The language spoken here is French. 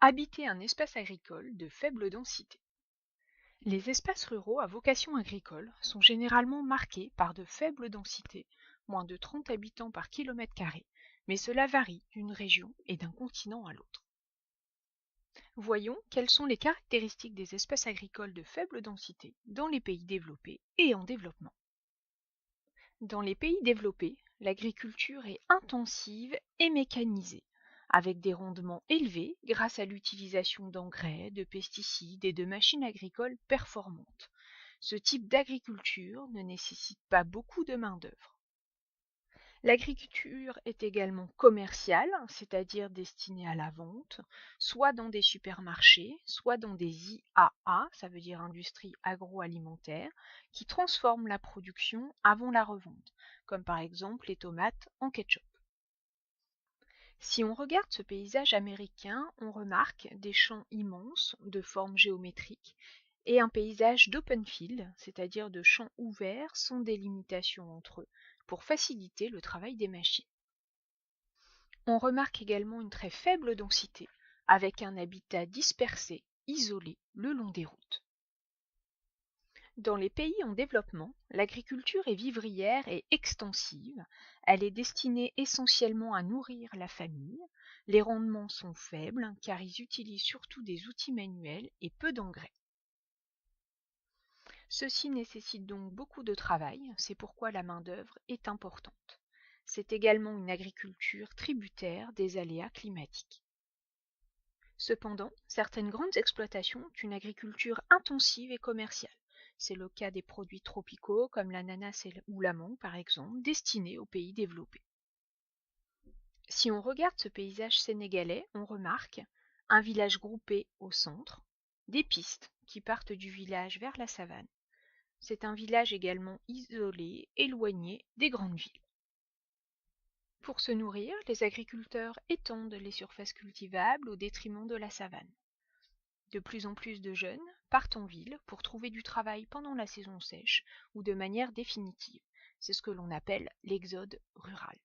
Habiter un espace agricole de faible densité. Les espaces ruraux à vocation agricole sont généralement marqués par de faibles densités, moins de 30 habitants par kilomètre carré, mais cela varie d'une région et d'un continent à l'autre. Voyons quelles sont les caractéristiques des espaces agricoles de faible densité dans les pays développés et en développement. Dans les pays développés, l'agriculture est intensive et mécanisée, avec des rendements élevés grâce à l'utilisation d'engrais, de pesticides et de machines agricoles performantes. Ce type d'agriculture ne nécessite pas beaucoup de main-d'œuvre. L'agriculture est également commerciale, c'est-à-dire destinée à la vente, soit dans des supermarchés, soit dans des IAA, ça veut dire industrie agroalimentaire, qui transforment la production avant la revente, comme par exemple les tomates en ketchup. Si on regarde ce paysage américain, on remarque des champs immenses de forme géométrique et un paysage d'open field, c'est-à-dire de champs ouverts sans délimitation entre eux, pour faciliter le travail des machines. On remarque également une très faible densité, avec un habitat dispersé, isolé, le long des routes. Dans les pays en développement, l'agriculture est vivrière et extensive. Elle est destinée essentiellement à nourrir la famille. Les rendements sont faibles car ils utilisent surtout des outils manuels et peu d'engrais. Ceci nécessite donc beaucoup de travail, c'est pourquoi la main-d'œuvre est importante. C'est également une agriculture tributaire des aléas climatiques. Cependant, certaines grandes exploitations ont une agriculture intensive et commerciale. C'est le cas des produits tropicaux comme l'ananas ou la mangue par exemple, destinés aux pays développés. Si on regarde ce paysage sénégalais, on remarque un village groupé au centre, des pistes qui partent du village vers la savane. C'est un village également isolé, éloigné des grandes villes. Pour se nourrir, les agriculteurs étendent les surfaces cultivables au détriment de la savane. De plus en plus de jeunes partent en ville pour trouver du travail pendant la saison sèche ou de manière définitive. C'est ce que l'on appelle l'exode rural.